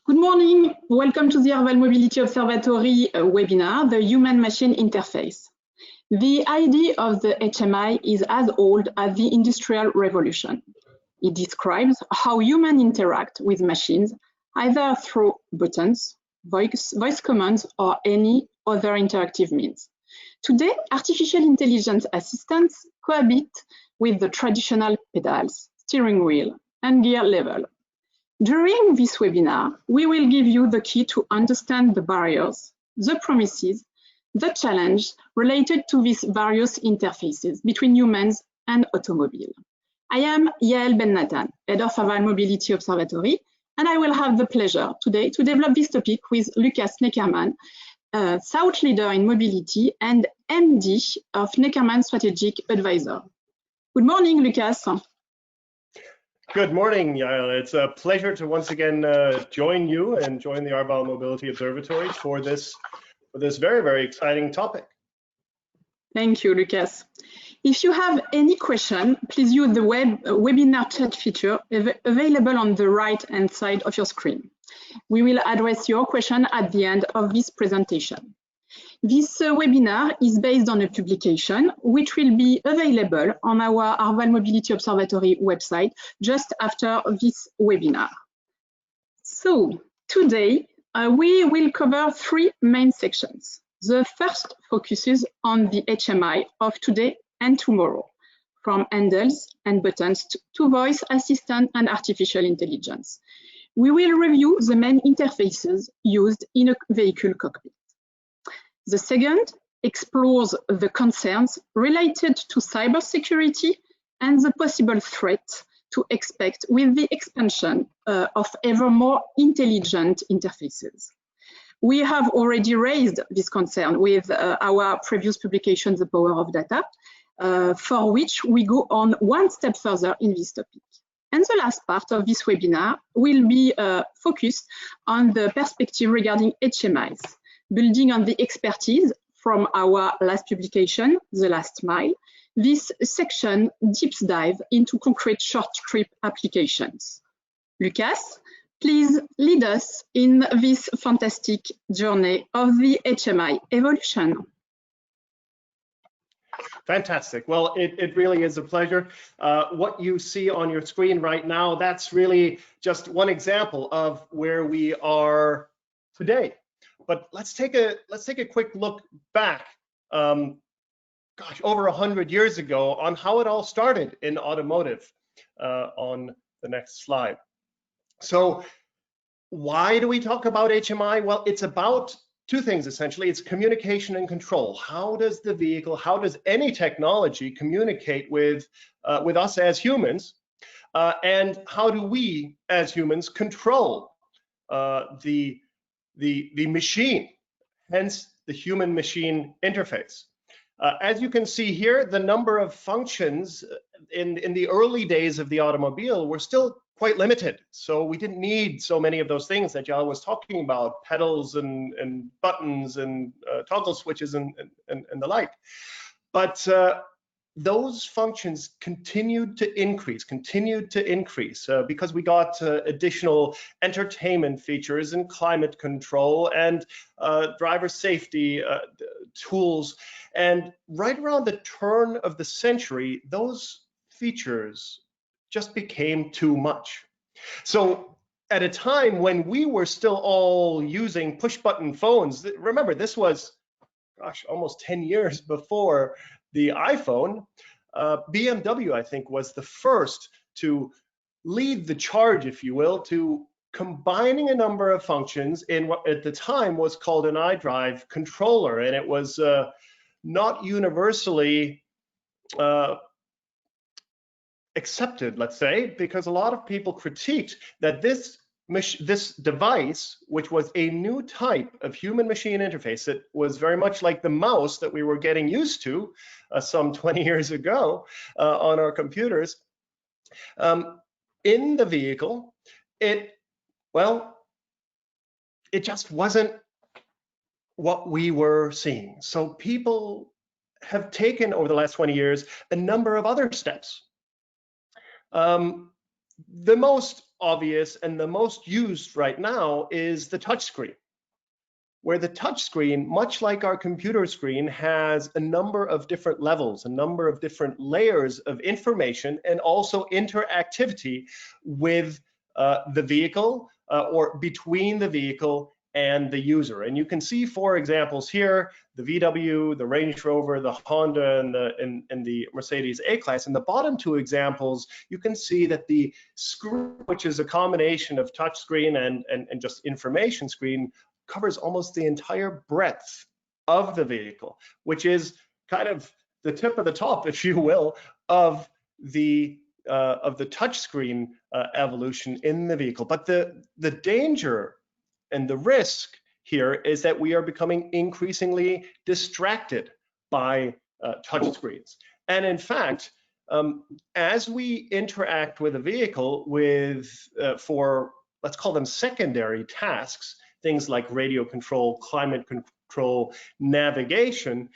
Good morning. Welcome to the Arval Mobility Observatory webinar, the Human-Machine Interface. The idea of the HMI is as old as the Industrial Revolution. It describes how humans interact with machines, either through buttons, voice commands, or any other interactive means. Today, artificial intelligence assistants cohabit with the traditional pedals, steering wheel, and gear level. During this webinar, we will give you the key to understand the barriers, the promises, the challenge related to these various interfaces between humans and automobile. I am Yael Ben-Nathan, Head of Arval Mobility Observatory, and I will have the pleasure today to develop this topic with Lucas Neckermann, Thought Leader in Mobility and MD of Neckermann Strategic Advisor. Good morning, Lucas. Good morning, Yael. It's a pleasure to once again join you and join the Arval Mobility Observatory for this very, very exciting topic. Thank you, Lucas. If you have any question, please use the webinar chat feature available on the right-hand side of your screen. We will address your question at the end of this presentation. This webinar is based on a publication which will be available on our Arval Mobility Observatory website just after this webinar. So today we will cover three main sections. The first focuses on the HMI of today and tomorrow, from handles and buttons to voice assistant and artificial intelligence. We will review the main interfaces used in a vehicle cockpit. The second explores the concerns related to cybersecurity and the possible threat to expect with the expansion of ever more intelligent interfaces. We have already raised this concern with our previous publication, The Power of Data, for which we go on one step further in this topic. And the last part of this webinar will be focused on the perspective regarding HMIs, building on the expertise from our last publication, The Last Mile. This section deep dive into concrete short trip applications. Lucas, please lead us in this fantastic journey of the HMI evolution. Fantastic. Well, it really is a pleasure. What you see on your screen right now, that's really just one example of where we are today. But let's take a quick look back, over 100 years ago, on how it all started in automotive. On the next slide. So, why do we talk about HMI? Well, it's about two things essentially. It's communication and control. How does the vehicle, how does any technology communicate with us as humans, and how do we as humans control the machine, hence the human-machine interface. As you can see here, the number of functions in the early days of the automobile were still quite limited. So we didn't need so many of those things that Yael was talking about, pedals and buttons and toggle switches and the like. But those functions continued to increase because we got additional entertainment features and climate control and driver safety tools. And right around the turn of the century, those features just became too much. So at a time when we were still all using push button phones, remember this was, gosh, almost 10 years before the iPhone, BMW, I think, was the first to lead the charge, if you will, to combining a number of functions in what at the time was called an iDrive controller. And it was not universally accepted, let's say, because a lot of people critiqued that this device, which was a new type of human-machine interface, it was very much like the mouse that we were getting used to some 20 years ago on our computers, in the vehicle, it just wasn't what we were seeing. So people have taken over the last 20 years a number of other steps. The most obvious and the most used right now is the touchscreen, where the touchscreen, much like our computer screen, has a number of different levels, a number of different layers of information, and also interactivity with the vehicle or between the vehicle and the user. And you can see 4 examples here: the VW, the Range Rover, the Honda, and the Mercedes A-Class. In the bottom 2 examples, you can see that the screen, which is a combination of touch screen and just information screen, covers almost the entire breadth of the vehicle, which is kind of the tip of the top, if you will, of the touchscreen evolution in the vehicle. But the danger and the risk here is that we are becoming increasingly distracted by touchscreens. And in fact, as we interact with a vehicle for, let's call them secondary tasks, things like radio control, climate control, navigation,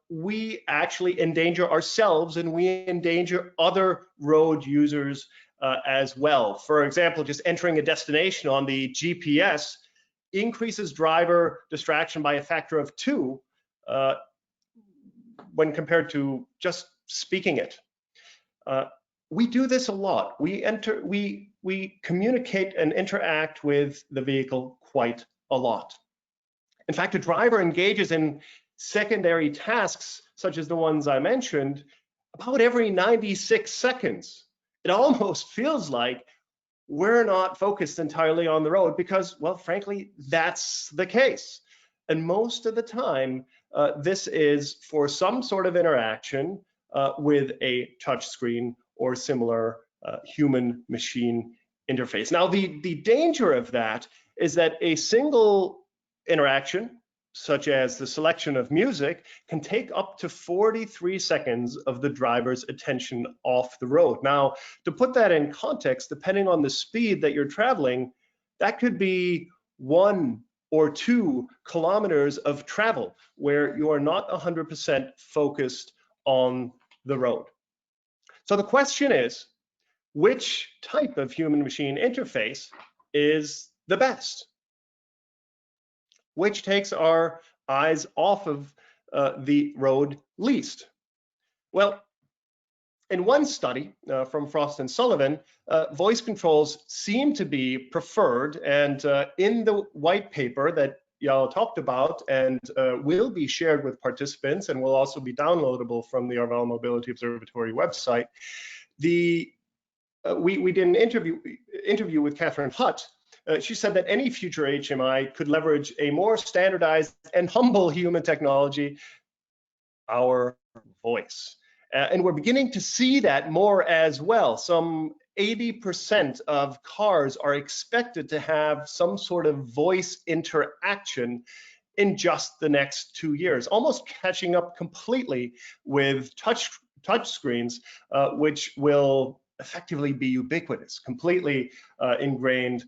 we actually endanger ourselves and we endanger other road users as well. For example, just entering a destination on the GPS increases driver distraction by a factor of 2 when compared to just speaking it. We do this a lot. We communicate and interact with the vehicle quite a lot. In fact, a driver engages in secondary tasks, such as the ones I mentioned, about every 96 seconds. It almost feels like we're not focused entirely on the road because, well, frankly, that's the case. And most of the time, this is for some sort of interaction with a touchscreen or similar human-machine interface. Now, the danger of that is that a single interaction, such as the selection of music, can take up to 43 seconds of the driver's attention off the road. Now, to put that in context, depending on the speed that you're traveling, that could be 1 or 2 kilometers of travel where you are not 100% focused on the road. So the question is, which type of human-machine interface is the best? Which takes our eyes off of the road least? Well, in one study from Frost and Sullivan, voice controls seem to be preferred, and in the white paper that y'all talked about and will be shared with participants and will also be downloadable from the Arval Mobility Observatory website, we did an interview with Catherine Hutt. She said that any future HMI could leverage a more standardized and humble human technology, our voice. And we're beginning to see that more as well. Some 80% of cars are expected to have some sort of voice interaction in just the next 2 years, almost catching up completely with touch screens, which will effectively be ubiquitous, completely ingrained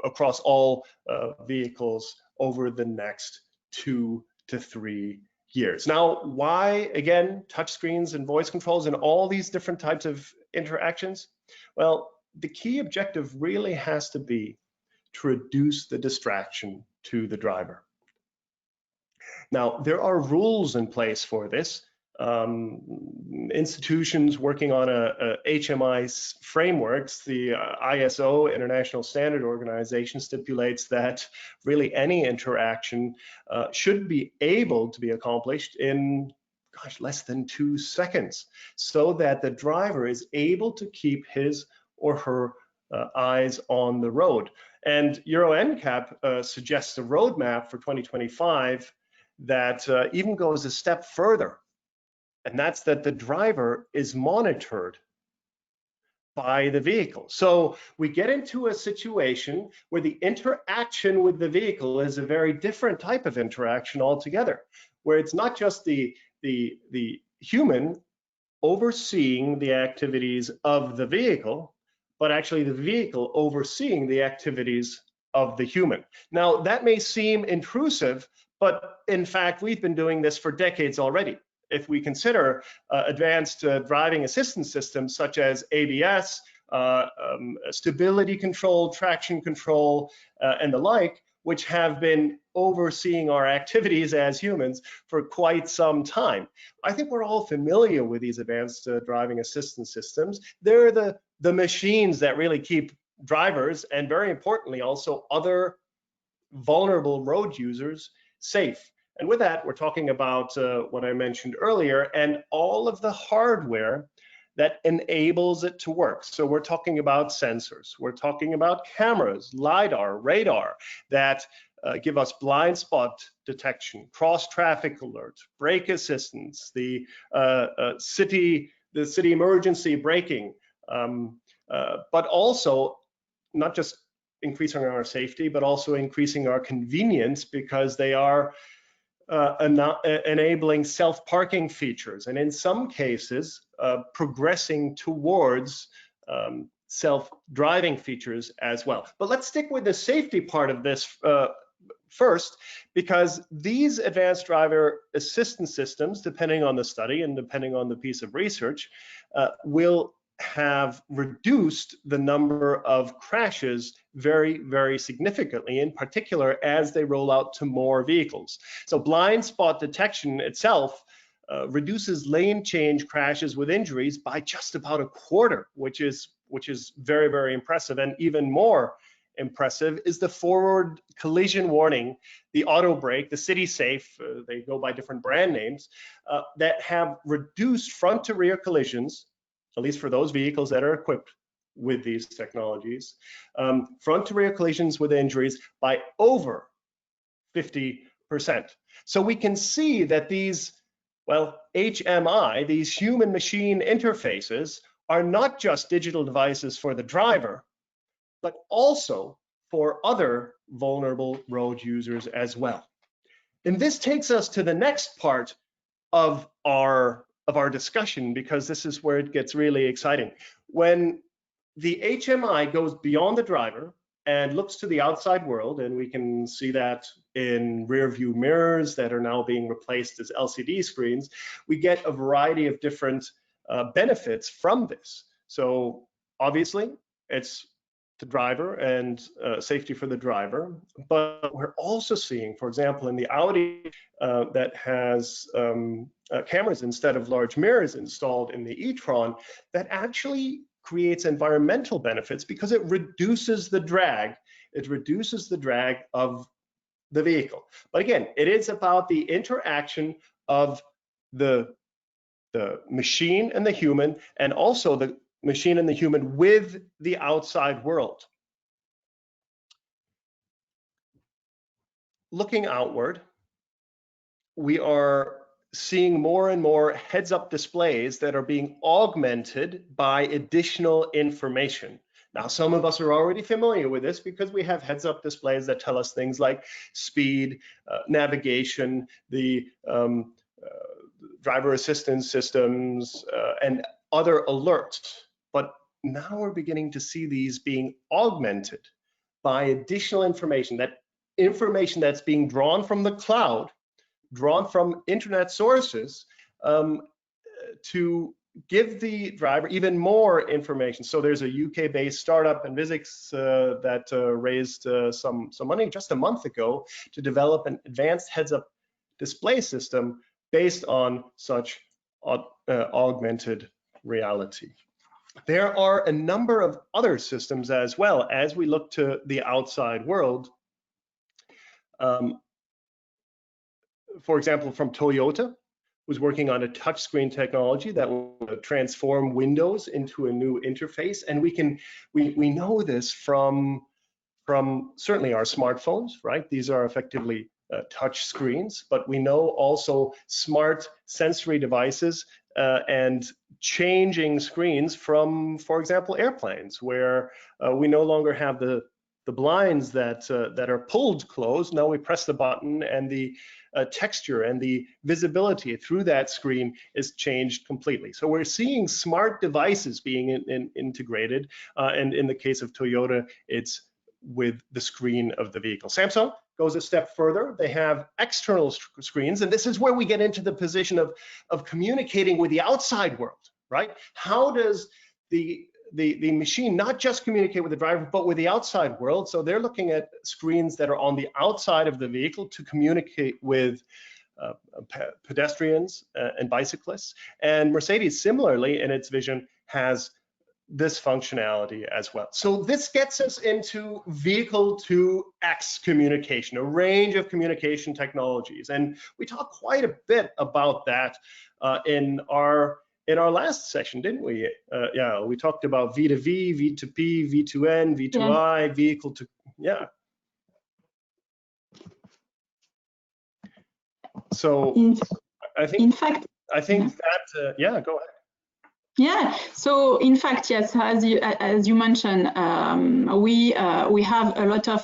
across all vehicles over the next 2 to 3 years. Now, why, again, touchscreens and voice controls and all these different types of interactions? Well, the key objective really has to be to reduce the distraction to the driver. Now, there are rules in place for this. Institutions working on a HMI frameworks, the ISO, International Standard Organization, stipulates that really any interaction should be able to be accomplished in, less than 2 seconds, so that the driver is able to keep his or her eyes on the road. And Euro NCAP suggests a roadmap for 2025 that even goes a step further. And that's that the driver is monitored by the vehicle. So we get into a situation where the interaction with the vehicle is a very different type of interaction altogether, where it's not just the human overseeing the activities of the vehicle, but actually the vehicle overseeing the activities of the human. Now, that may seem intrusive, but in fact, we've been doing this for decades already. if we consider advanced driving assistance systems such as ABS, stability control, traction control, and the like, which have been overseeing our activities as humans for quite some time. I think we're all familiar with these advanced driving assistance systems. They're the machines that really keep drivers, and very importantly also other vulnerable road users, safe. And with that, we're talking about what I mentioned earlier, and all of the hardware that enables it to work. So we're talking about sensors, we're talking about cameras, LiDAR, radar, that give us blind spot detection, cross traffic alerts, brake assistance, the city emergency braking, but also not just increasing our safety, but also increasing our convenience, because they are enabling self-parking features, and in some cases progressing towards self-driving features as well. But let's stick with the safety part of this first, because these advanced driver assistance systems, depending on the study and depending on the piece of research, will have reduced the number of crashes very, very significantly, in particular as they roll out to more vehicles. So blind spot detection itself reduces lane change crashes with injuries by just about a quarter, which is very, very impressive. And even more impressive is the forward collision warning, the auto brake, the city safe, they go by different brand names, that have reduced front to rear collisions, at least for those vehicles that are equipped with these technologies, front to rear collisions with injuries by over 50%. So we can see that these, well, HMI, these human machine interfaces, are not just digital devices for the driver, but also for other vulnerable road users as well. And this takes us to the next part of our discussion, because this is where it gets really exciting. When the HMI goes beyond the driver and looks to the outside world, and we can see that in rear view mirrors that are now being replaced as LCD screens, we get a variety of different benefits from this. So obviously it's the driver and safety for the driver, but we're also seeing, for example, in the Audi that has cameras instead of large mirrors installed in the e-tron, that actually creates environmental benefits because it reduces the drag. It reduces the drag of the vehicle. But again, it is about the interaction of the machine and the human, and also the machine and the human with the outside world. Looking outward, we are seeing more and more heads-up displays that are being augmented by additional information. Now, some of us are already familiar with this because we have heads-up displays that tell us things like speed, navigation, the driver assistance systems, and other alerts. But now we're beginning to see these being augmented by additional information, that information that's being drawn from the cloud, drawn from internet sources, to give the driver even more information. So there's a UK-based startup in physics that raised some money just a month ago to develop an advanced heads-up display system based on such augmented reality. There are a number of other systems as well as we look to the outside world. For example, from Toyota, who's working on a touchscreen technology that will transform Windows into a new interface. And we know this from certainly our smartphones, right? These are effectively touch screens, but we know also smart sensory devices and changing screens from, for example, airplanes, where we no longer have the blinds that are pulled closed. Now we press the button and the texture and the visibility through that screen is changed completely. So we're seeing smart devices being integrated, and in the case of Toyota, it's with the screen of the vehicle. Samsung, goes a step further. They have external screens, and this is where we get into the position of communicating with the outside world, right? How does the machine not just communicate with the driver, but with the outside world? So they're looking at screens that are on the outside of the vehicle to communicate with pedestrians and bicyclists. And Mercedes, similarly, in its vision, has this functionality as well. So this gets us into vehicle-to-X communication, a range of communication technologies. And we talked quite a bit about that in our last session, didn't we? Yeah, we talked about V2V, V2P, V2N, V2I, yeah. Vehicle to, yeah. So I think that, yeah, go ahead. Yeah, so in fact, yes, as you mentioned, we have a lot of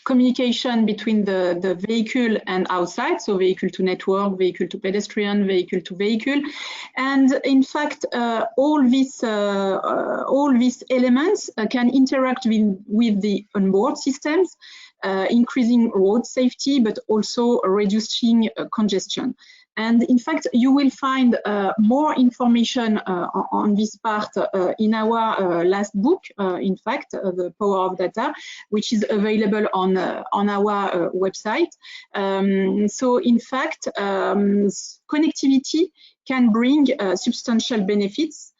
communication between the vehicle and outside, so vehicle to network, vehicle to pedestrian, vehicle to vehicle, and in fact, all these elements can interact with the onboard systems, increasing road safety, but also reducing congestion. And in fact, you will find more information on this part in our last book, in fact, The Power of Data, which is available on our website. So in fact, connectivity can bring substantial benefits.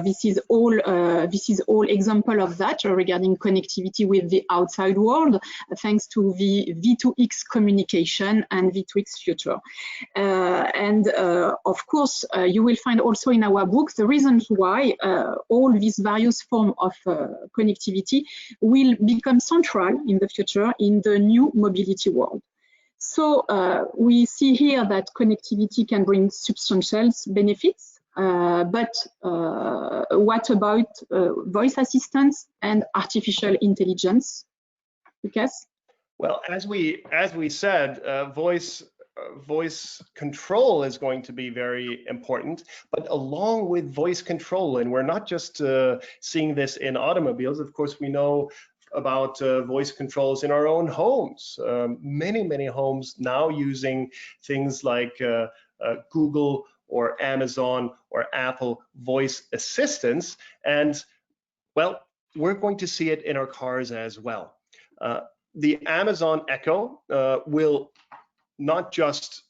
This is all example of that regarding connectivity with the outside world, thanks to the V2X communication and V2X future. Of course, you will find also in our book the reasons why all these various forms of connectivity will become central in the future in the new mobility world. So we see here that connectivity can bring substantial benefits. But what about voice assistance and artificial intelligence, Lucas? Well, as we said, voice control is going to be very important. But along with voice control, and we're not just seeing this in automobiles. Of course, we know about voice controls in our own homes. Many homes now using things like Google or Amazon or Apple voice assistants. And well, we're going to see it in our cars as well. The Amazon Echo will not just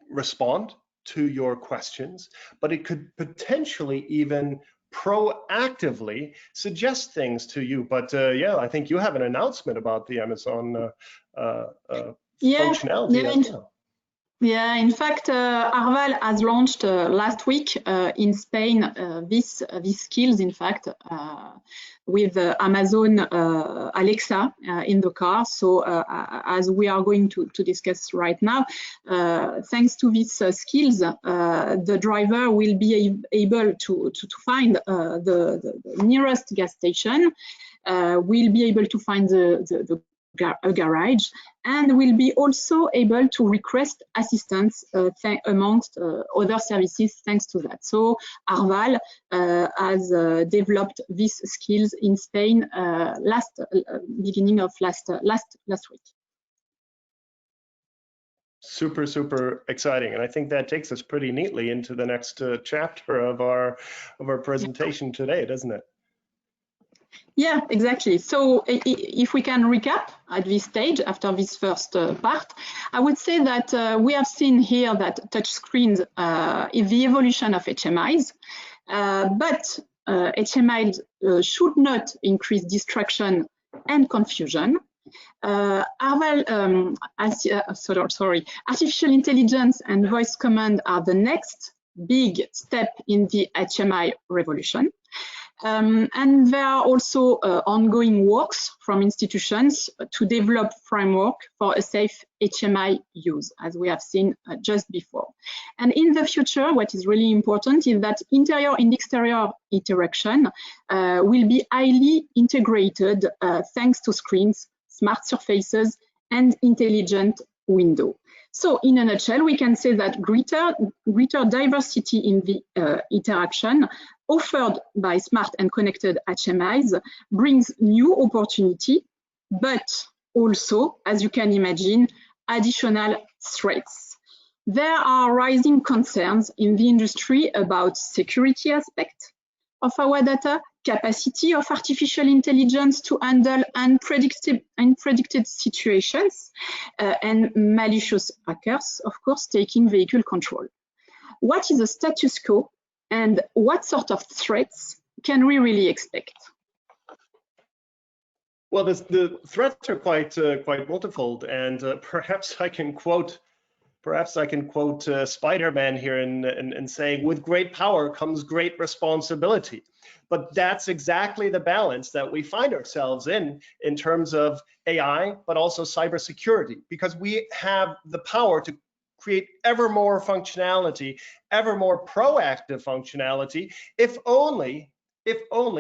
respond to your questions, but it could potentially even proactively suggest things to you. But yeah, I think you have an announcement about the Amazon functionality as well. Yeah, in fact, Arval has launched last week in Spain these skills, in fact, with Amazon Alexa in the car. So as we are going to discuss right now, thanks to these skills, the driver will be able to find the nearest gas station, will be able to find a garage, and will be also able to request assistance amongst other services thanks to that. So Arval has developed these skills in Spain beginning of last week. Super exciting, and I think that takes us pretty neatly into the next chapter of our presentation today, doesn't it? Yeah, exactly. So if we can recap at this stage after this first part, I would say that we have seen here that touchscreens is the evolution of HMIs, but HMIs should not increase distraction and confusion. Arval, artificial intelligence and voice command are the next big step in the HMI revolution. And there are also ongoing works from institutions to develop framework for a safe HMI use, as we have seen just before. And in the future, what is really important is that interior and exterior interaction will be highly integrated thanks to screens, smart surfaces, and intelligent window. So in a nutshell, we can say that greater diversity in the interaction offered by smart and connected HMIs brings new opportunity but also, as you can imagine, additional threats. There are rising concerns in the industry about security aspects of our data, capacity of artificial intelligence to handle unpredicted situations, and malicious hackers, of course, taking vehicle control. What is the status quo and what sort of threats can we really expect? Well, the threats are quite multifold, and perhaps I can quote Spider-Man here in saying, "With great power comes great responsibility." But that's exactly the balance that we find ourselves in terms of AI, but also cybersecurity, because we have the power to create ever more functionality, ever more proactive functionality, if only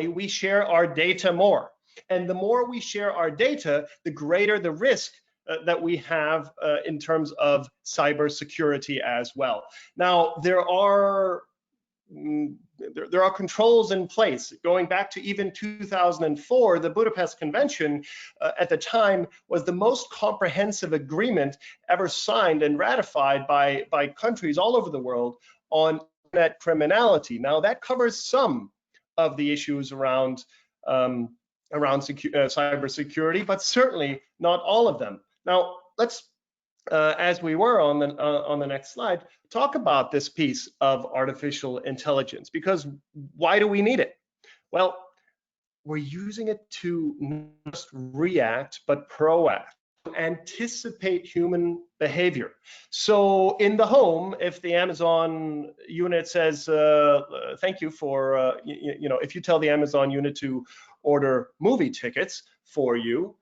we share our data more. And the more we share our data, the greater the risk that we have in terms of cybersecurity as well. Now, there are controls in place. Going back to even 2004, the Budapest Convention at the time was the most comprehensive agreement ever signed and ratified by countries all over the world on internet criminality. Now, that covers some of the issues around cybersecurity, but certainly not all of them. Now, let's, as we were on the next slide, talk about this piece of artificial intelligence, because why do we need it? Well, we're using it to not just react, but proact, anticipate human behavior. So in the home, if the Amazon unit says, thank you for, if you tell the Amazon unit to order movie tickets for you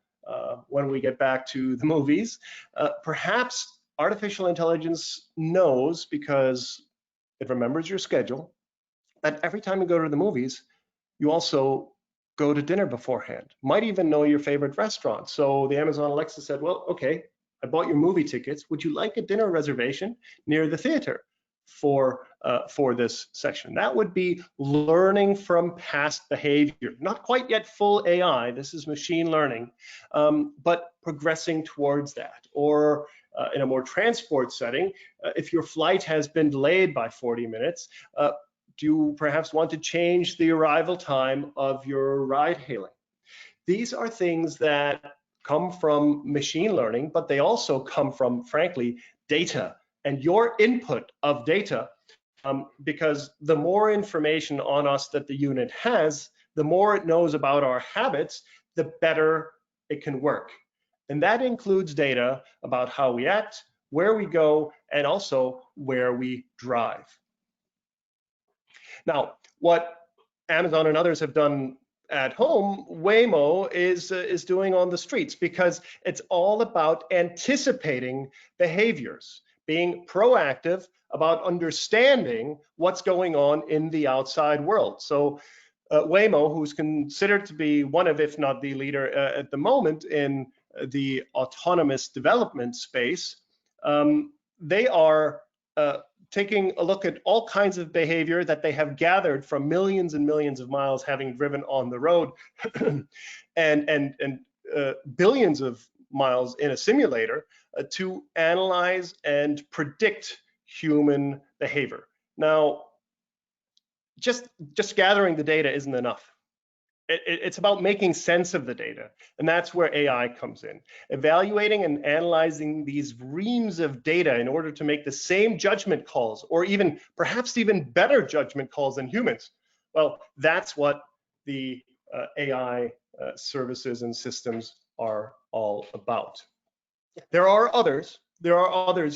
when we get back to the movies, perhaps artificial intelligence knows, because it remembers your schedule, that every time you go to the movies, you also go to dinner beforehand, might even know your favorite restaurant. So the Amazon Alexa said, well, okay, I bought your movie tickets. Would you like a dinner reservation near the theater for this section? That would be learning from past behavior. Not quite yet full AI, this is machine learning, but progressing towards that. Or in a more transport setting, if your flight has been delayed by 40 minutes, do you perhaps want to change the arrival time of your ride hailing? These are things that come from machine learning, but they also come from, frankly, data and your input of data, because the more information on us that the unit has, the more it knows about our habits, the better it can work. And that includes data about how we act, where we go, and also where we drive. Now, what Amazon and others have done at home, Waymo is doing on the streets, because it's all about anticipating behaviors, being proactive about understanding what's going on in the outside world. So Waymo, who's considered to be one of, if not the leader at the moment in the autonomous development space, they are taking a look at all kinds of behavior that they have gathered from millions and millions of miles having driven on the road and billions of miles in a simulator to analyze and predict human behavior. Now, just gathering the data isn't enough. It's about making sense of the data, and that's where AI comes in. Evaluating and analyzing these reams of data in order to make the same judgment calls, or even perhaps even better judgment calls than humans. Well, that's what the AI services and systems are all about. There are others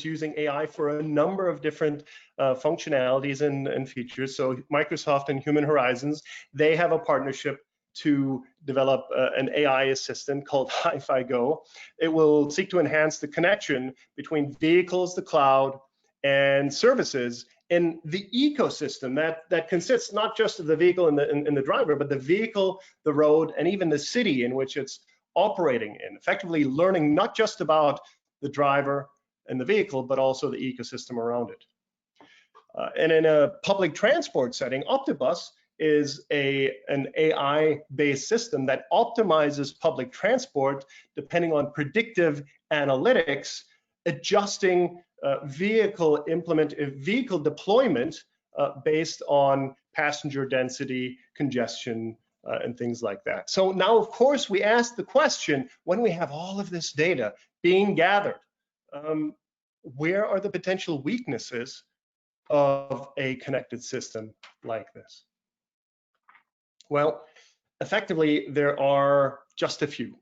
using AI for a number of different functionalities and features. So Microsoft and Human Horizons, they have a partnership to develop an AI assistant called Hi-Fi Go. It will seek to enhance the connection between vehicles, the cloud, and services in the ecosystem that consists not just of the vehicle and the driver, but the vehicle, the road, and even the city in which it's operating in, effectively learning not just about the driver and the vehicle, but also the ecosystem around it. And in a public transport setting, Optibus is an AI-based system that optimizes public transport depending on predictive analytics, adjusting vehicle deployment based on passenger density, congestion, and things like that. So now, of course, we ask the question, when we have all of this data being gathered, where are the potential weaknesses of a connected system like this? Well, effectively, there are just a few.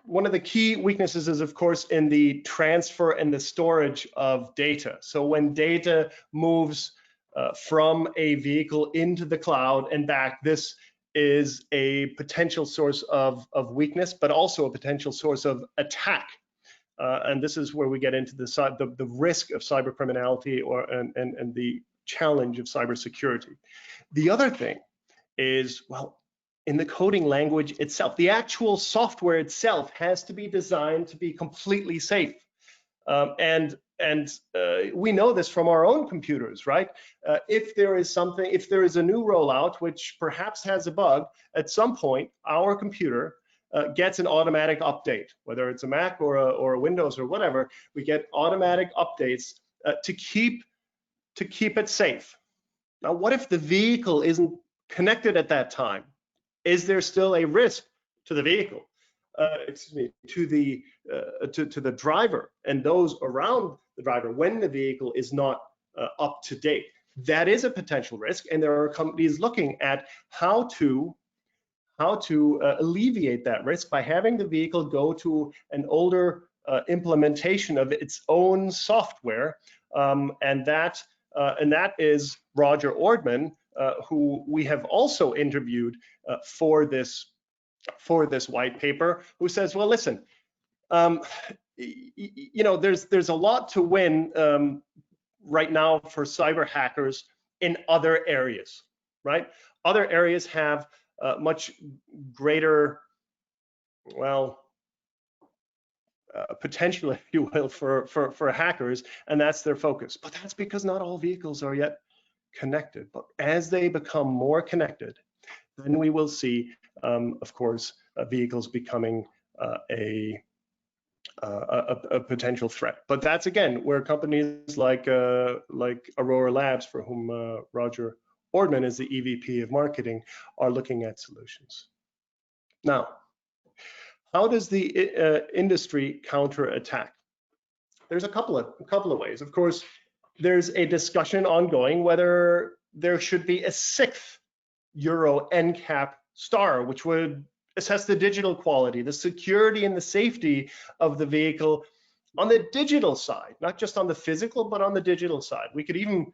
One of the key weaknesses is, of course, in the transfer and the storage of data. So when data moves from a vehicle into the cloud and back, this is a potential source of weakness, but also a potential source of attack. And this is where we get into the risk of cybercriminality and the challenge of cybersecurity. The other thing is, well, in the coding language itself, the actual software itself has to be designed to be completely safe. And we know this from our own computers, right? If there is a new rollout which perhaps has a bug, at some point our computer gets an automatic update, whether it's a Mac or a Windows or whatever. We get automatic updates to keep it safe. Now, what if the vehicle isn't connected at that time? Is there still a risk to the vehicle? To the driver and those around the driver when the vehicle is not up to date? That is a potential risk, and there are companies looking at how to alleviate that risk by having the vehicle go to an older implementation of its own software, and that is Roger Ordman, who we have also interviewed for this white paper, who says, well, listen, you know, there's a lot to win right now for cyber hackers in other areas, right? Other areas have much greater, well, potential, if you will, for hackers, and that's their focus. But that's because not all vehicles are yet connected. But as they become more connected, then we will see, of course, vehicles becoming a potential threat. But that's, again, where companies like Aurora Labs, for whom Roger Ordman is the EVP of marketing, are looking at solutions. Now, how does the industry counterattack? There's a couple of ways. Of course, there's a discussion ongoing whether there should be a 6th Euro NCAP star, which would assess the digital quality, the security and the safety of the vehicle on the digital side, not just on the physical, but on the digital side. We could even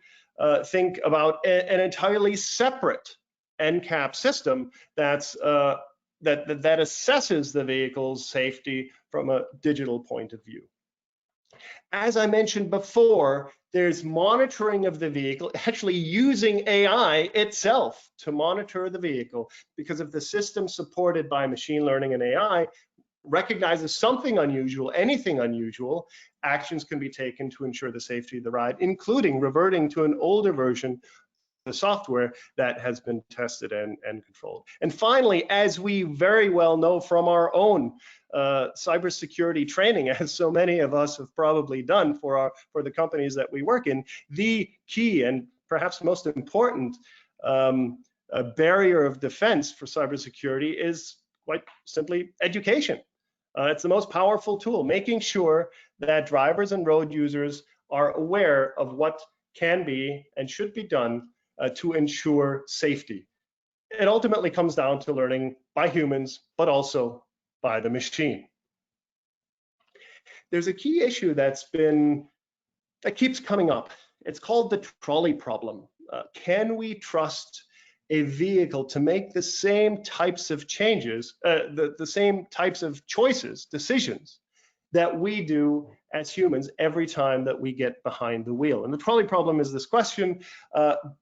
think about an entirely separate NCAP system that assesses the vehicle's safety from a digital point of view. As I mentioned before, there's monitoring of the vehicle, actually using AI itself to monitor the vehicle, because if the system supported by machine learning and AI recognizes something unusual, anything unusual, actions can be taken to ensure the safety of the ride, including reverting to an older version the software that has been tested and controlled. And finally, as we very well know from our own cybersecurity training, as so many of us have probably done for the companies that we work in, the key and perhaps most important barrier of defense for cybersecurity is quite simply education. It's the most powerful tool, making sure that drivers and road users are aware of what can be and should be done to ensure safety. It ultimately comes down to learning by humans, but also by the machine. There's a key issue that keeps coming up. It's called the trolley problem. Can we trust a vehicle to make the same types of changes, the same types of decisions that we do as humans every time that we get behind the wheel? And the trolley problem is this question: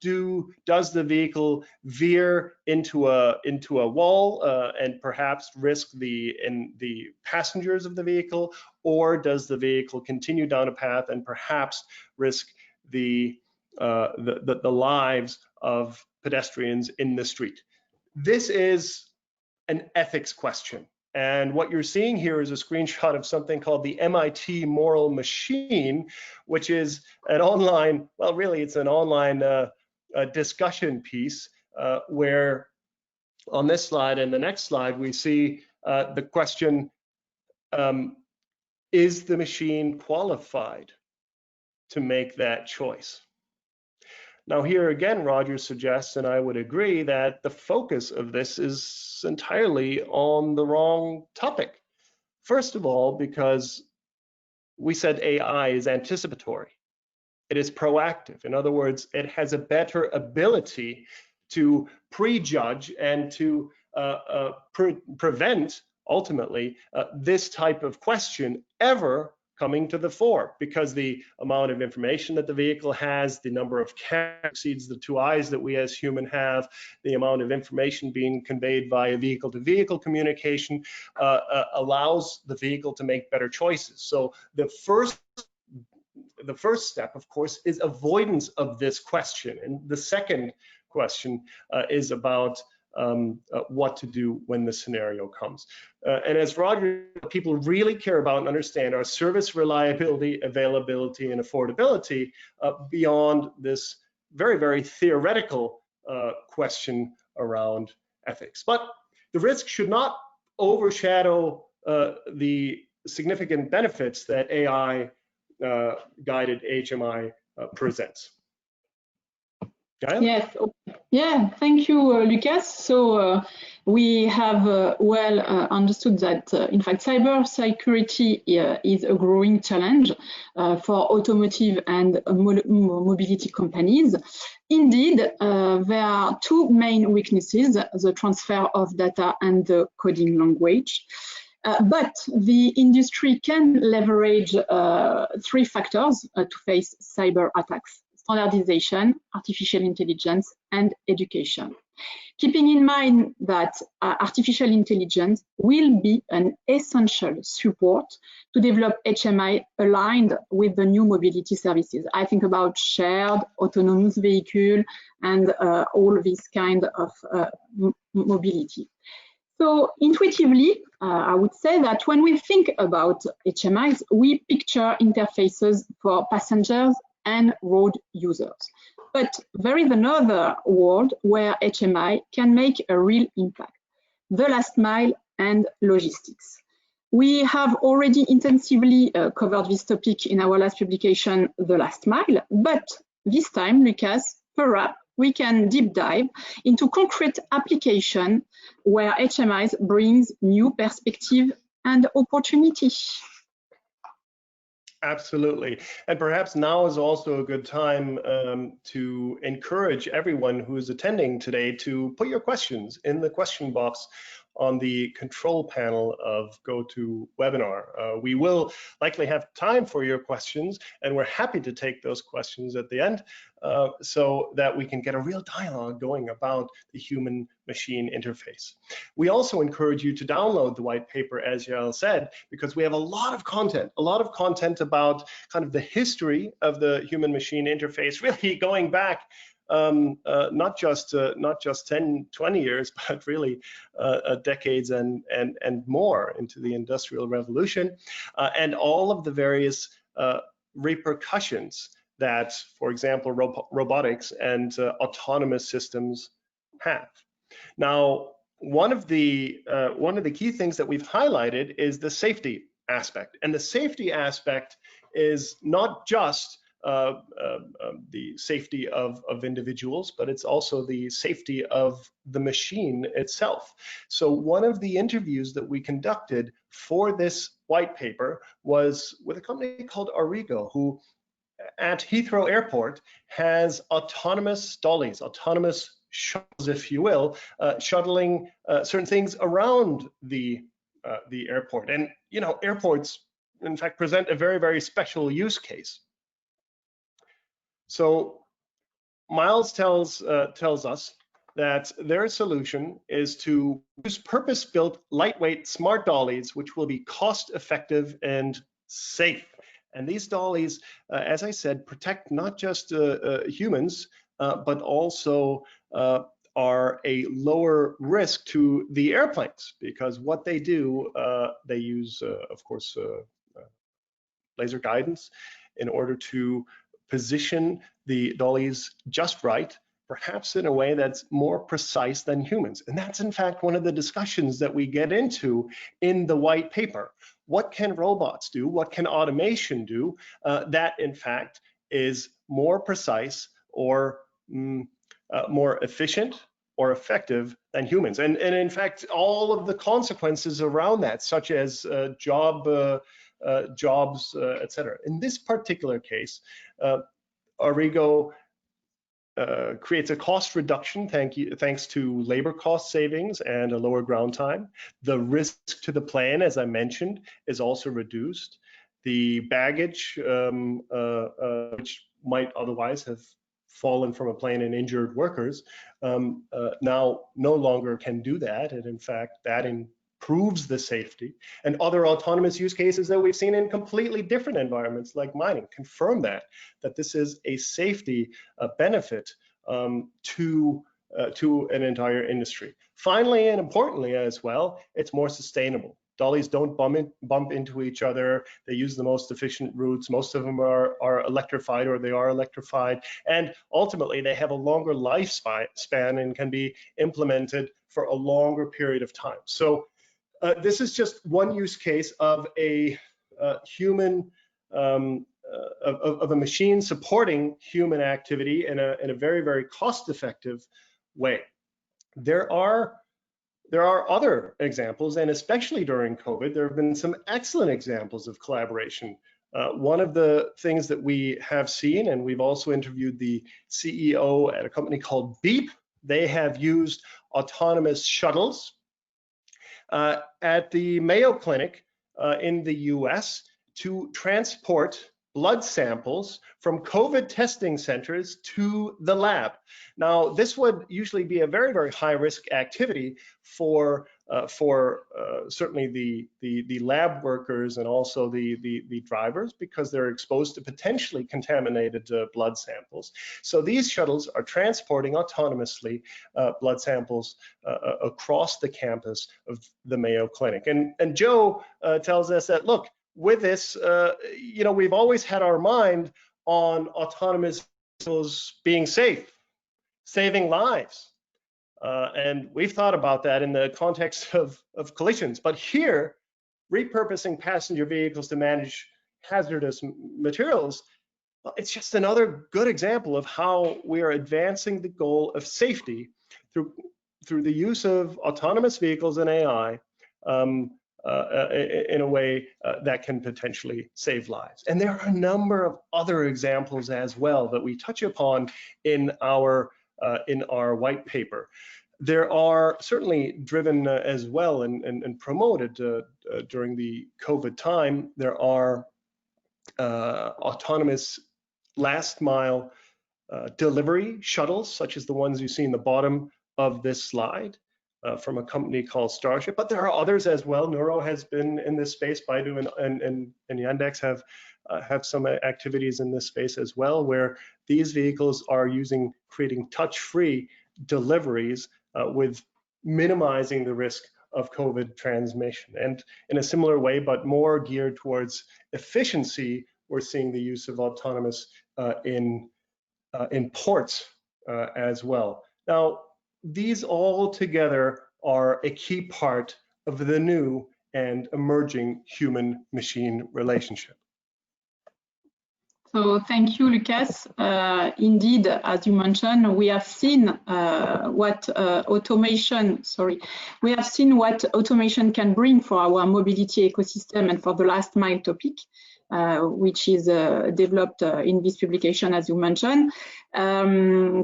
does the vehicle veer into a wall and perhaps risk the passengers of the vehicle, or does the vehicle continue down a path and perhaps risk the the lives of pedestrians in the street. This is an ethics question. And what you're seeing here is a screenshot of something called the MIT Moral Machine, which is an online, well, really, it's an online discussion piece where on this slide and the next slide, we see the question, is the machine qualified to make that choice? Now here again, Roger suggests, and I would agree, that the focus of this is entirely on the wrong topic. First of all, because we said AI is anticipatory. It is proactive. In other words, it has a better ability to prejudge and to prevent, ultimately, this type of question ever coming to the fore, because the amount of information that the vehicle has, the number of cameras exceeds the 2 eyes that we as human have, the amount of information being conveyed via vehicle-to-vehicle communication allows the vehicle to make better choices. So the first step, of course, is avoidance of this question. And the second question is about what to do when the scenario comes. And as Roger, people really care about and understand our service reliability, availability, and affordability beyond this very, very theoretical question around ethics. But the risk should not overshadow the significant benefits that AI guided HMI presents. Gaia? Yes, yeah, thank you, Lucas. So we have well understood that, in fact, cybersecurity is a growing challenge for automotive and mobility companies. Indeed, there are 2 main weaknesses, the transfer of data and the coding language. But the industry can leverage 3 factors to face cyber attacks: standardization, artificial intelligence, and education. Keeping in mind that artificial intelligence will be an essential support to develop HMI aligned with the new mobility services. I think about shared autonomous vehicle and all this kind of mobility. So intuitively, I would say that when we think about HMIs, we picture interfaces for passengers and road users. But there is another world where HMI can make a real impact: the last mile and logistics. We have already intensively covered this topic in our last publication, The Last Mile, but this time, Lucas, perhaps we can deep dive into concrete application where HMIs brings new perspective and opportunity. Absolutely. And perhaps now is also a good time to encourage everyone who is attending today to put your questions in the question box on the control panel of GoToWebinar. We will likely have time for your questions, and we're happy to take those questions at the end so that we can get a real dialogue going about the human-machine interface. We also encourage you to download the white paper, as Yael said, because we have a lot of content about kind of the history of the human-machine interface, really going back not just 10, 20 years, but really decades and more into the Industrial Revolution, and all of the various repercussions that, for example, robotics and autonomous systems have. Now, one of the key things that we've highlighted is the safety aspect, and the safety aspect is not just the safety of individuals, but it's also the safety of the machine itself. So one of the interviews that we conducted for this white paper was with a company called Arrigo, who at Heathrow Airport has autonomous dollies, autonomous shuttles, if you will, shuttling certain things around the airport. And you know, airports, in fact, present a very, very special use case. So Miles tells us that their solution is to use purpose-built, lightweight, smart dollies, which will be cost-effective and safe. And these dollies, as I said, protect not just humans, but also are a lower risk to the airplanes, because what they do, they use, of course, laser guidance in order to position the dollies just right, perhaps in a way that's more precise than humans. And that's in fact one of the discussions that we get into in the white paper. What can robots do? What can automation do that in fact is more precise or more efficient or effective than humans? And in fact, all of the consequences around that, such as jobs, etc. In this particular case, Arrigo creates a cost reduction thanks to labor cost savings and a lower ground time. The risk to the plane, as I mentioned, is also reduced. The baggage, which might otherwise have fallen from a plane and injured workers, now no longer can do that. And in fact, that improves the safety. And other autonomous use cases that we've seen in completely different environments like mining confirm that this is a safety benefit to an entire industry. Finally, and importantly as well, it's more sustainable. Dollies don't bump into each other. They use the most efficient routes. Most of them are electrified, or they are electrified. And ultimately, they have a longer lifespan and can be implemented for a longer period of time. So this is just one use case of a human, of a machine supporting human activity in a very, very cost-effective way. There are other examples, and especially during COVID, there have been some excellent examples of collaboration. One of the things that we have seen, and we've also interviewed the CEO at a company called Beep, they have used autonomous shuttles at the Mayo Clinic in the US to transport blood samples from COVID testing centers to the lab. Now, this would usually be a very, very high risk activity for certainly the lab workers and also the drivers, because they're exposed to potentially contaminated blood samples. So these shuttles are transporting autonomously blood samples across the campus of the Mayo Clinic. And Joe tells us that, look, with this, we've always had our mind on autonomous vehicles being safe, saving lives. And we've thought about that in the context of collisions. But here, repurposing passenger vehicles to manage hazardous materials, well, it's just another good example of how we are advancing the goal of safety through the use of autonomous vehicles and AI in a way that can potentially save lives. And there are a number of other examples as well that we touch upon in our white paper. There are certainly driven as well and promoted during the COVID time. There are autonomous last mile delivery shuttles, such as the ones you see in the bottom of this slide, from a company called Starship. But there are others as well. Neuro has been in this space. Baidu and Yandex have some activities in this space as well, where these vehicles are creating touch-free deliveries with minimizing the risk of COVID transmission. And in a similar way, but more geared towards efficiency, we're seeing the use of autonomous in ports as well. Now, these all together are a key part of the new and emerging human-machine relationship. So thank you, Lucas. Indeed, as you mentioned, we have seen what automation can bring for our mobility ecosystem and for the last mile topic, which is developed in this publication, as you mentioned.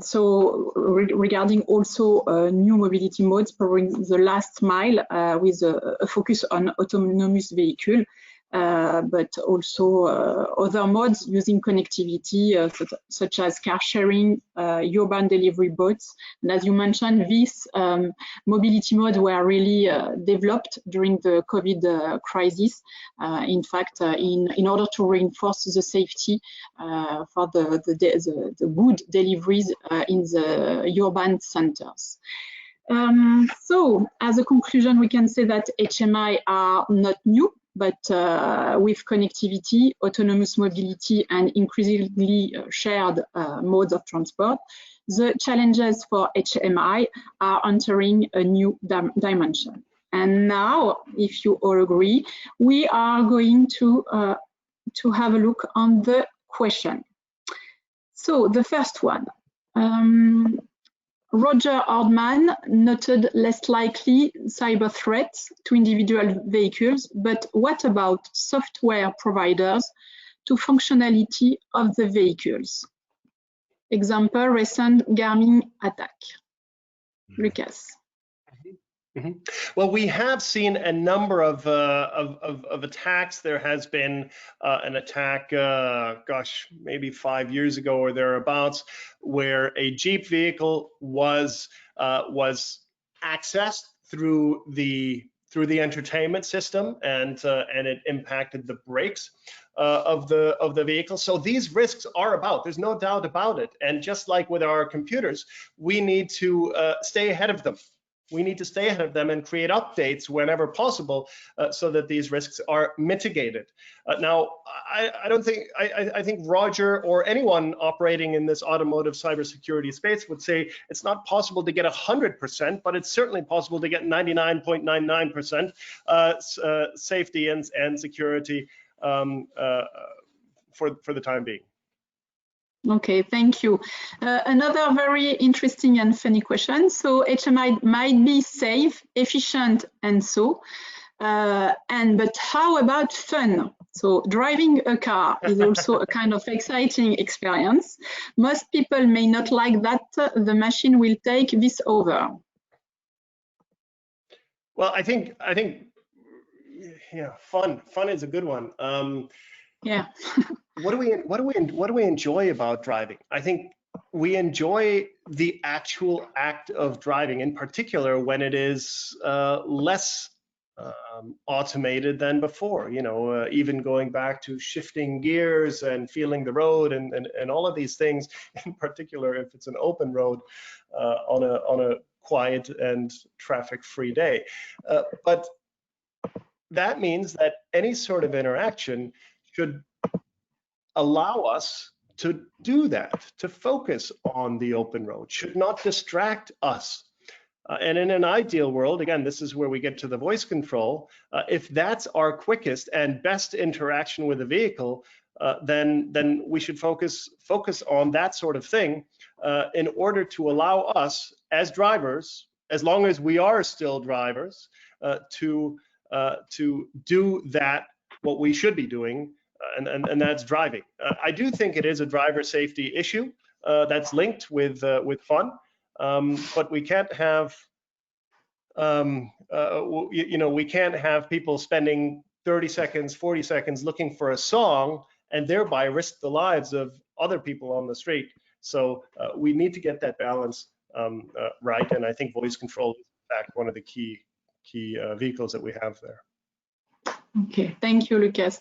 So regarding also new mobility modes, probably the last mile with a focus on autonomous vehicle. but also other modes using connectivity, such as car sharing, urban delivery boats. And as you mentioned, these mobility modes were really developed during the COVID crisis. In fact, in order to reinforce the safety for the good deliveries in the urban centers. So, as a conclusion, we can say that HMI are not new, but with connectivity, autonomous mobility, and increasingly shared modes of transport, the challenges for HMI are entering a new dimension. And now, if you all agree, we are going to have a look on the question. So the first one. Roger Hardman noted less likely cyber threats to individual vehicles, but what about software providers to functionality of the vehicles? Example, recent Garmin attack. Lucas. Well, we have seen a number of attacks. There has been an attack, gosh, maybe 5 years ago or thereabouts, where a Jeep vehicle was accessed through the entertainment system, and it impacted the brakes of the vehicle. So these risks are about. There's no doubt about it. And just like with our computers, we need to stay ahead of them. We need to stay ahead of them and create updates whenever possible, so that these risks are mitigated. Now, I think Roger or anyone operating in this automotive cybersecurity space would say it's not possible to get 100%, but it's certainly possible to get 99.99% safety and security for the time being. Okay, thank you. Another very interesting and funny question. So HMI might be safe, efficient, and so, but how about fun? So driving a car is also a kind of exciting experience. Most people may not like that the machine will take this over. Well, I think yeah, fun is a good one. Yeah. What do we enjoy about driving? I think we enjoy the actual act of driving, in particular when it is less automated than before. You know, even going back to shifting gears and feeling the road and all of these things. In particular, if it's an open road on a quiet and traffic-free day, but that means that any sort of interaction should allow us to do that, to focus on the open road, should not distract us. And in an ideal world, again, this is where we get to the voice control. If that's our quickest and best interaction with a vehicle, then we should focus on that sort of thing in order to allow us as drivers, as long as we are still drivers, to do that what we should be doing. And that's driving. I do think it is a driver safety issue that's linked with fun, but we can't have, we can't have people spending 30 seconds, 40 seconds looking for a song and thereby risk the lives of other people on the street. So we need to get that balance right, and I think voice control is in fact one of the key vehicles that we have there. Okay, thank you, Lucas.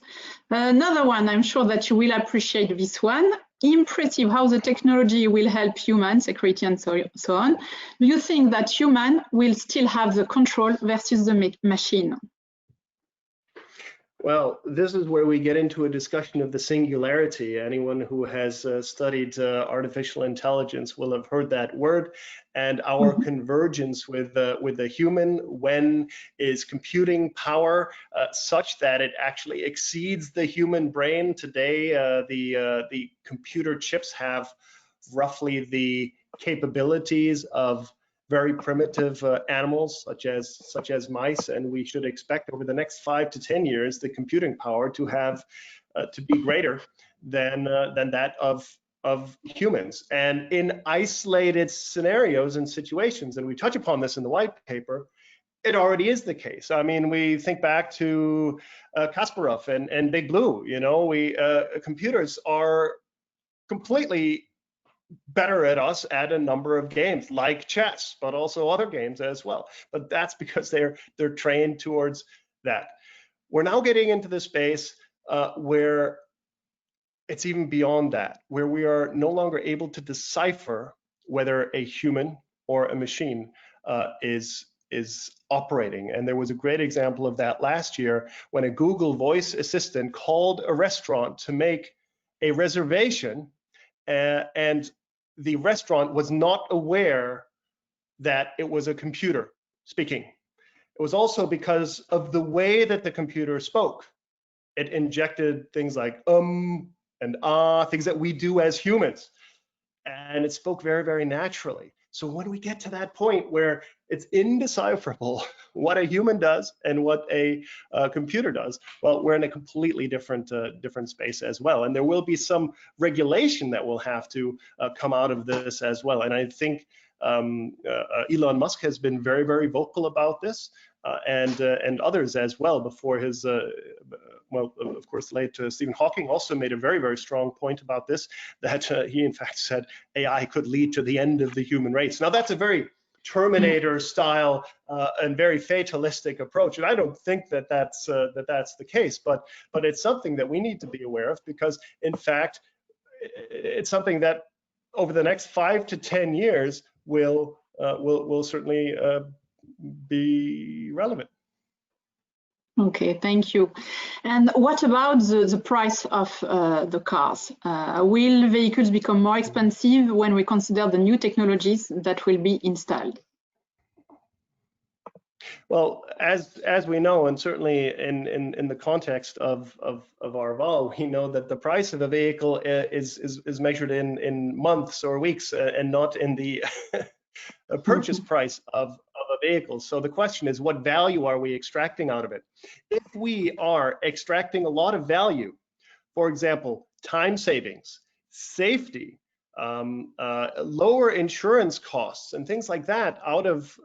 Another one, I'm sure that you will appreciate this one. Impressive how the technology will help human security and so on. Do you think that human will still have the control versus the machine? Well, this is where we get into a discussion of the singularity. Anyone who has studied artificial intelligence will have heard that word, and our convergence with the human when is computing power such that it actually exceeds the human brain. Today, the computer chips have roughly the capabilities of very primitive animals such as mice, and we should expect over the next 5 to 10 years the computing power to have to be greater than that of humans. And in isolated scenarios and situations, and we touch upon this in the white paper, it already is the case. I mean, we think back to Kasparov and Big Blue. You know, computers are completely better at us at a number of games like chess, but also other games as well. But that's because they're trained towards that. We're now getting into the space where it's even beyond that, where we are no longer able to decipher whether a human or a machine is operating. And there was a great example of that last year when a Google voice assistant called a restaurant to make a reservation, and the restaurant was not aware that it was a computer speaking. It was also because of the way that the computer spoke. It injected things like and things that we do as humans. And it spoke very, very naturally. So when we get to that point where it's indecipherable what a human does and what a computer does, well, we're in a completely different space as well. And there will be some regulation that will have to come out of this as well. And I think Elon Musk has been very, very vocal about this, and others as well before his, well, of course, late Stephen Hawking also made a very, very strong point about this, that he in fact said AI could lead to the end of the human race. Now that's a very Terminator style and very fatalistic approach, and I don't think that that's the case, but it's something that we need to be aware of, because in fact it's something that over the next 5 to 10 years will certainly be relevant. Okay, thank you. And what about the price of the cars? Will vehicles become more expensive when we consider the new technologies that will be installed? Well, as we know, and certainly in the context of Arval, we know that the price of a vehicle is measured in months or weeks, and not in the purchase price of a vehicle. So the question is, what value are we extracting out of it? If we are extracting a lot of value, for example, time savings, safety, lower insurance costs, and things like that out of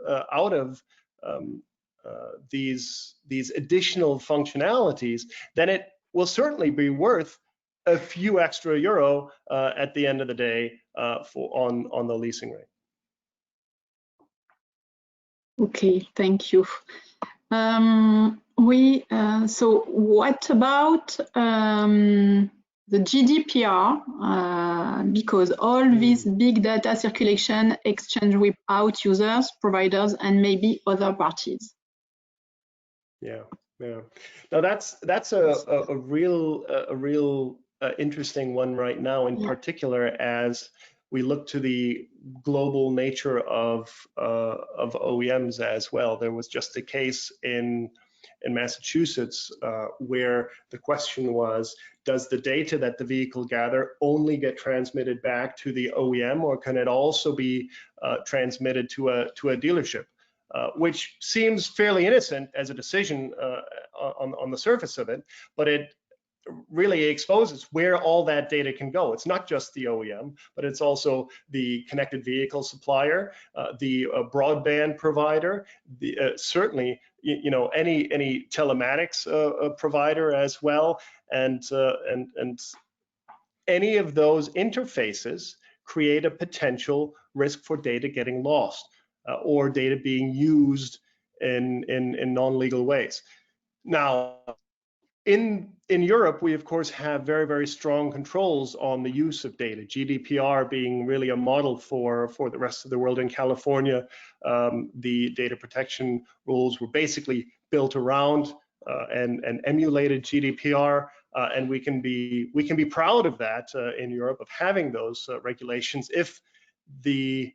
these additional functionalities, then it will certainly be worth a few extra euro at the end of the day on the leasing rate. Okay, thank you. So what about the GDPR? Because all this big data circulation exchange without users, providers, and maybe other parties. Yeah. Now that's a real interesting one right now, in particular as we look to the global nature of OEMs as well. There was just a case in Massachusetts where the question was, does the data that the vehicle gather only get transmitted back to the OEM, or can it also be transmitted to a dealership? Which seems fairly innocent as a decision on the surface of it, but it really exposes where all that data can go. It's not just the OEM, but it's also the connected vehicle supplier, the broadband provider, certainly any telematics provider as well, and any of those interfaces create a potential risk for data getting lost or data being used in non-legal ways. Now, in Europe, we of course have very, very strong controls on the use of data, GDPR being really a model for the rest of the world. In California, the data protection rules were basically built around and emulated GDPR, and we can be proud of that in Europe, of having those regulations if the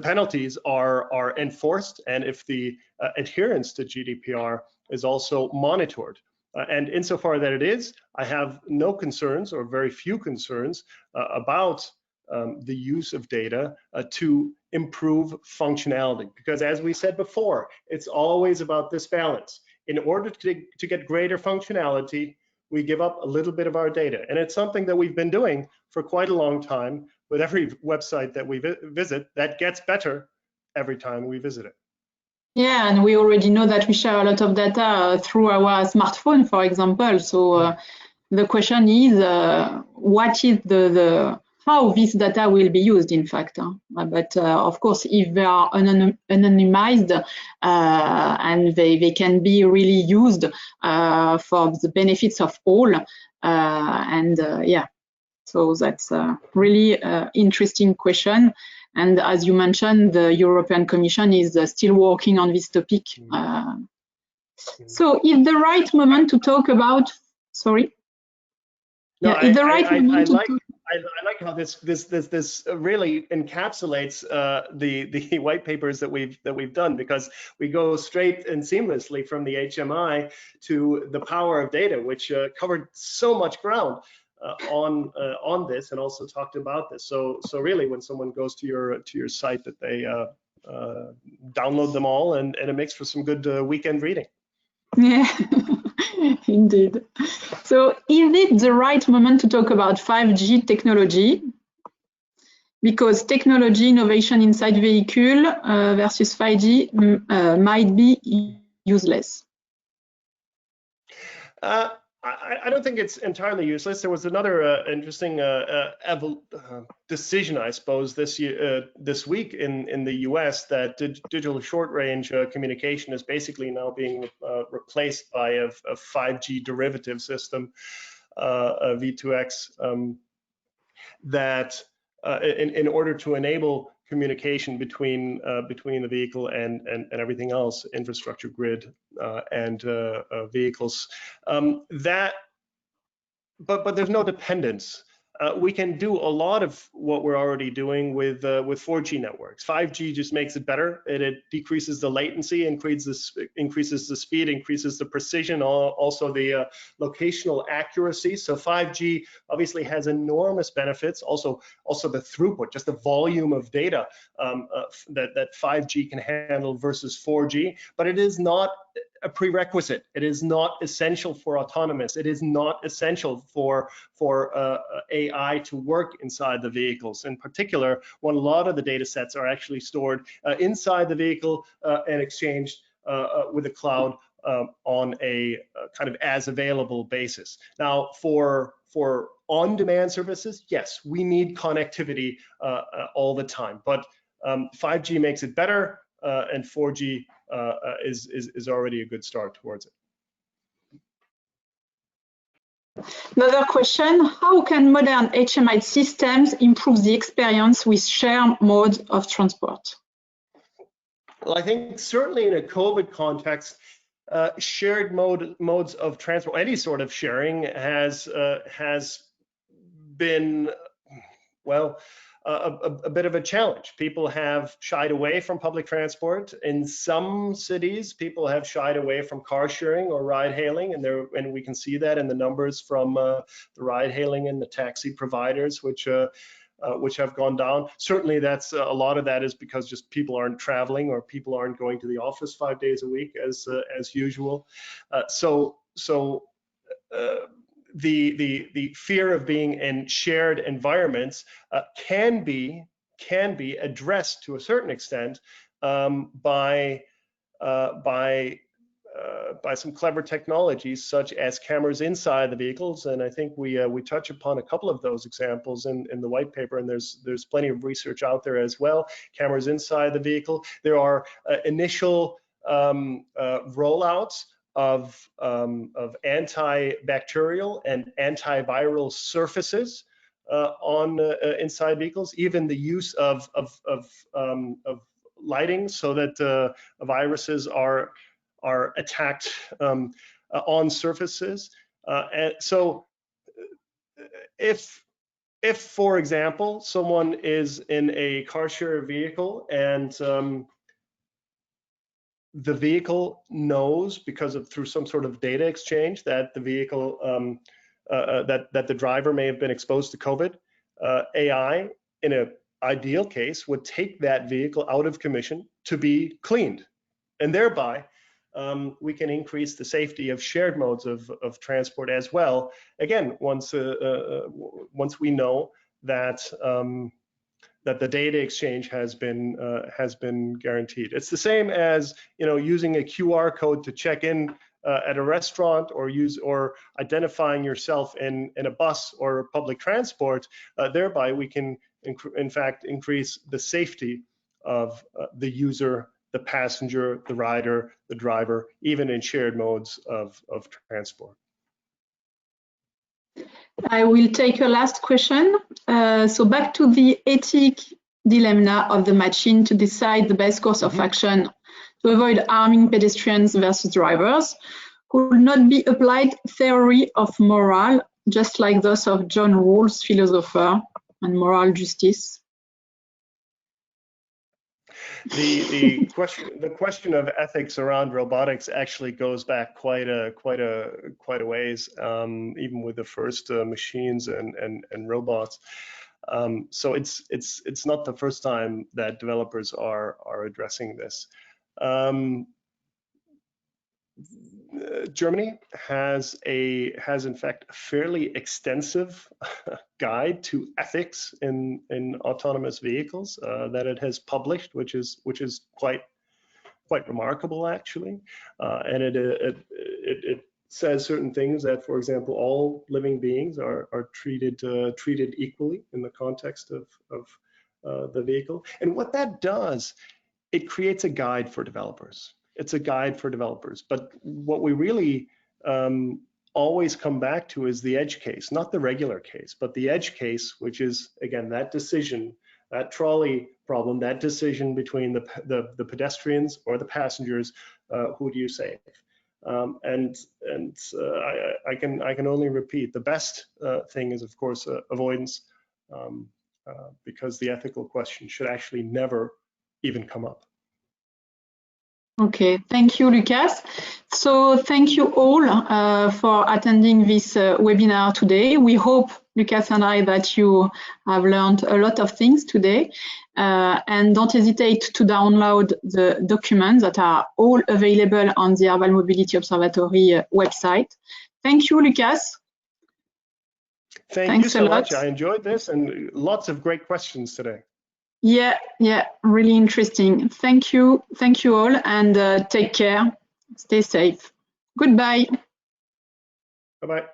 penalties are enforced, and if the adherence to GDPR is also monitored. And insofar that it is, I have no concerns, or very few concerns, about the use of data to improve functionality. Because as we said before, it's always about this balance. In order to get greater functionality, we give up a little bit of our data. And it's something that we've been doing for quite a long time. With every website that we visit, that gets better every time we visit it. Yeah, and we already know that we share a lot of data through our smartphone, for example. So the question is, what is how this data will be used, in fact. But of course, if they are anonymized and they can be really used for the benefits of all, yeah. So that's a really interesting question. And as you mentioned, the European Commission is still working on this topic. So is the right moment to talk about, sorry? No, yeah, is the right moment to talk. I like how this really encapsulates the white papers that we've done, because we go straight and seamlessly from the HMI to the power of data, which covered so much ground on this, and also talked about this. So really, when someone goes to your site, that they download them all, and it makes for some good weekend reading. Yeah, indeed. So is it the right moment to talk about 5G technology? Because technology innovation inside vehicle versus 5G might be useless. I don't think it's entirely useless. There was another interesting decision, I suppose, this week in the US, that digital short-range communication is basically now being replaced by a 5G derivative system, a V2X, that in order to enable communication between the vehicle and everything else, infrastructure, grid, and vehicles, but there's no dependence. We can do a lot of what we're already doing with 4G networks. 5G just makes it better. It decreases the latency, increases the speed, increases the precision, also the locational accuracy. So 5G obviously has enormous benefits. Also the throughput, just the volume of data that 5G can handle versus 4G. But it is not a prerequisite. It is not essential for autonomous. It is not essential for AI to work inside the vehicles. In particular, when a lot of the data sets are actually stored inside the vehicle and exchanged with the cloud on a kind of as available basis. Now, for on-demand services, yes, we need connectivity all the time, but 5G makes it better, and 4G is already a good start towards it. Another question, how can modern HMI systems improve the experience with shared modes of transport? Well, I think certainly in a COVID context, shared modes of transport, any sort of sharing, has been, well, a bit of a challenge. People have shied away from public transport. In some cities, people have shied away from car sharing or ride hailing, and we can see that in the numbers from the ride hailing and the taxi providers, which have gone down. Certainly, that's a lot of that is because just people aren't traveling, or people aren't going to the office 5 days a week as usual. The fear of being in shared environments can be addressed to a certain extent by some clever technologies, such as cameras inside the vehicles, and I think we touch upon a couple of those examples in the white paper, and there's plenty of research out there as well. Cameras inside the vehicle. There are initial rollouts of antibacterial and antiviral surfaces on inside vehicles. Even the use of lighting, so that viruses are attacked on surfaces. And so, if for example someone is in a car share vehicle and the vehicle knows, because of through some sort of data exchange, that the vehicle that the driver may have been exposed to COVID, AI in an ideal case would take that vehicle out of commission to be cleaned, and thereby we can increase the safety of shared modes of transport as well. Again, once we know that that the data exchange has been guaranteed. It's the same as using a QR code to check in at a restaurant, or identifying yourself in a bus or public transport. Thereby, we can in fact increase the safety of the user, the passenger, the rider, the driver, even in shared modes of transport. I will take a last question. So back to the ethic dilemma of the machine to decide the best course of action to avoid harming pedestrians versus drivers. Could not be applied theory of moral, just like those of John Rawls, philosopher, and moral justice? The question of ethics around robotics actually goes back quite a ways, even with the first machines and robots. So it's not the first time that developers are addressing this. Germany has in fact a fairly extensive guide to ethics in autonomous vehicles that it has published, which is quite remarkable actually, and it says certain things that, for example, all living beings are treated equally in the context of the vehicle. And what that does, it creates a guide for developers. It's a guide for developers, but what we really always come back to is the edge case, not the regular case, but the edge case, which is, again, that decision, that trolley problem, that decision between the pedestrians or the passengers. Who do you save? I can only repeat, the best thing is, of course, avoidance, because the ethical question should actually never even come up. Okay, thank you, Lucas. So thank you all for attending this webinar today. We hope, Lucas and I, that you have learned a lot of things today. And don't hesitate to download the documents that are all available on the Arval Mobility Observatory website. Thank you, Lucas. Thanks you so much. I enjoyed this, and lots of great questions today. Yeah, really interesting. Thank you all, and take care. Stay safe. Goodbye. Bye-bye.